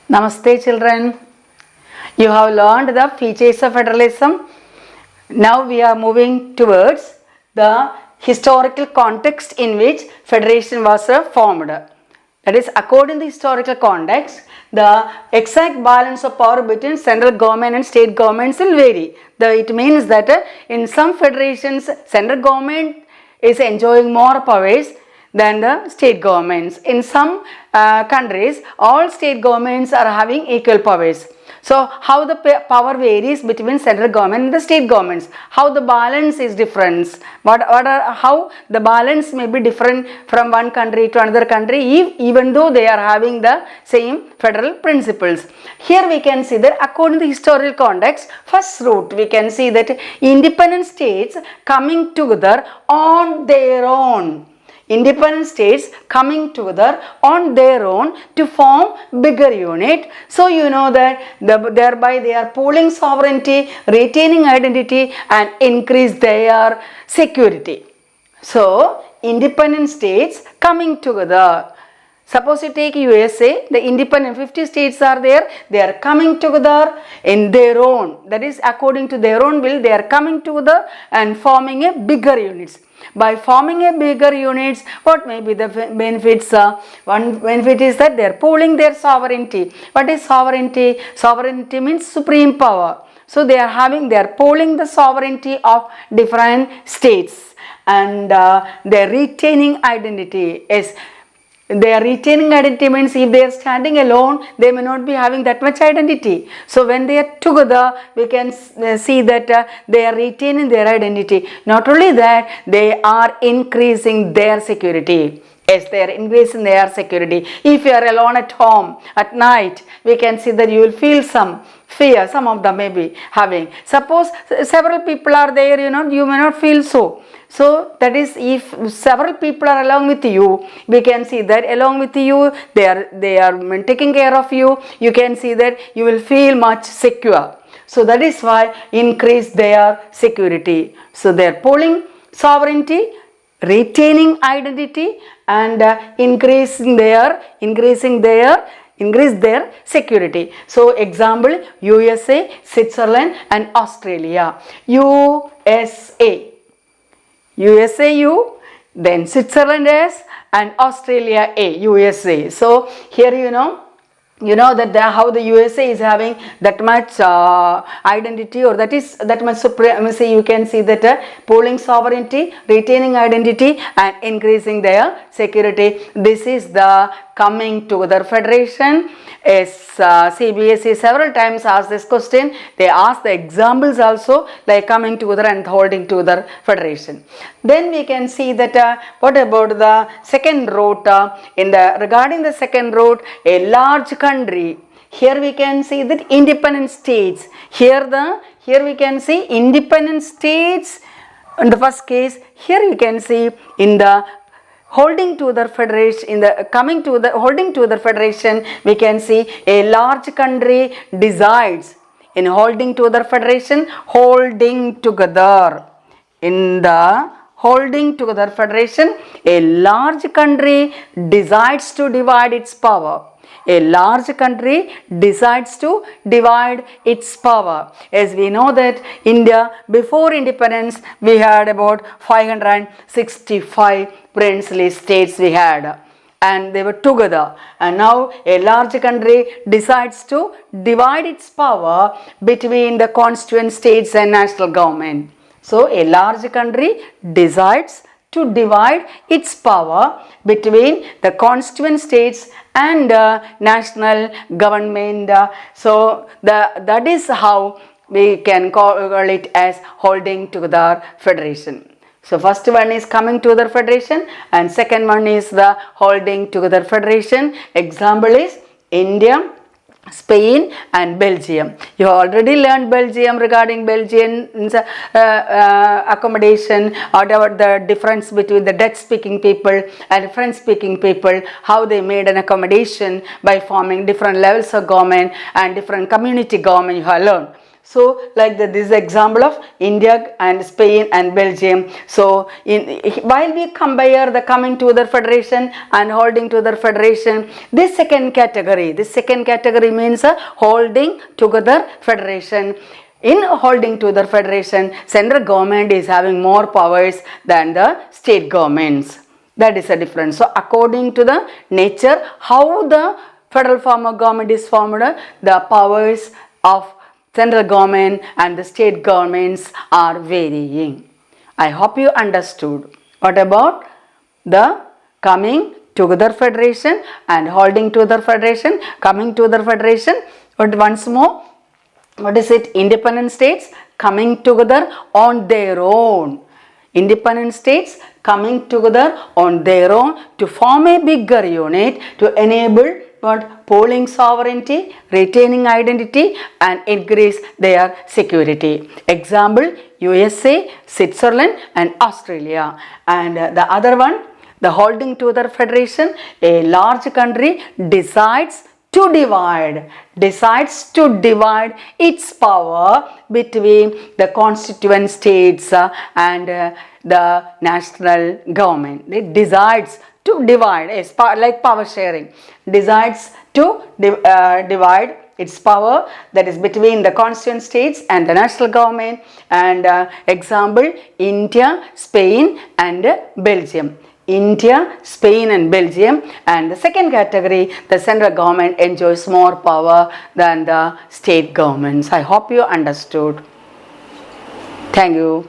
Namaste children. You have learned the features of federalism. Now we are moving towards the historical context in which federation was formed. That is, according to the historical context, the exact balance of power between central government and state governments will vary. It means that in some federations, central government is enjoying more powers than the state governments. In some countries, all state governments are having equal powers. So, how the power varies between central government and the state governments? How the balance is different? How the balance may be different from one country to another country, even though they are having the same federal principles. Here we can see that according to the historical context, first route we can see that independent states coming together on their own. Independent states coming together on their own to form bigger unit. So you know that thereby they are pooling sovereignty, retaining identity and increase their security. So independent states coming together. Suppose you take USA, the independent 50 states are there, they are coming together in their own, that is according to their own will, they are coming together and forming a bigger units. By forming a bigger units, what may be the benefits? One benefit is that they are pooling their sovereignty. What is sovereignty? Sovereignty means supreme power. So they are pooling the sovereignty of different states and they are retaining identity. Yes. They are retaining identity means if they are standing alone, they may not be having that much identity. So when they are together, we can see that they are retaining their identity. Not only that, they are increasing their security. Yes, they are increasing their security. If you are alone at home at night, we can see that you will feel some fear. Some of them may be having. Suppose several people are there, you may not feel so. So that is, if several people are along with you, we can see that along with you, they are taking care of you. You can see that you will feel much secure. So that is why increase their security. So they are pooling sovereignty, retaining identity and increase their security. So example, USA, Switzerland and Australia. USA U, then Switzerland S and Australia A, USA. So here you know that how the USA is having that much identity, or that much supremacy. You can see that pooling sovereignty, retaining identity and increasing their security. This is the coming together federation. Yes, CBSE several times asked this question. They asked the examples also, like coming together and holding together federation. Then we can see that what about the second route? Regarding the second route, a large country. Here we can see that independent states. Here we can see independent states. In the first case, here you can see in the holding to the federation, holding to the federation, we can see a large country decides in holding to the federation, holding together. In the holding together federation, a large country decides to divide its power. A large country decides to divide its power. As we know that India, before independence, we had about 565 princely states we had, and they were together. And now a large country decides to divide its power between the constituent states and national government. So a large country decides to divide its power between the constituent states and national government. So that is how we can call it as holding together federation. So first one is coming together federation and second one is the holding together federation. Example is India, Spain and Belgium. You have already learned Belgium, regarding Belgian accommodation, or the difference between the Dutch speaking people and French speaking people, how they made an accommodation by forming different levels of government and different community government. You have learned. So like this example of India and Spain and Belgium. So while we compare the coming to the federation and holding to the federation, this second category means holding together federation. In holding to the federation, central government is having more powers than the state governments. That is a difference. So according to the nature, how the federal form of government is formed, the powers of central government and the state governments are varying. I hope you understood. What about the coming together federation and holding together federation? Coming together federation, but once more, what is it? Independent states coming together on their own. Independent states coming together on their own to form a bigger unit to enable what? Polling sovereignty, retaining identity and increase their security. Example, USA, Switzerland and Australia. And the other one, the holding together federation, a large country decides to divide its power between the constituent states and the national government. It decides to divide, like power sharing, decides to divide its power, that is between the constituent states and the national government. And example, India, Spain and Belgium. India, Spain and Belgium. And the second category, the central government enjoys more power than the state governments. I hope you understood. Thank you.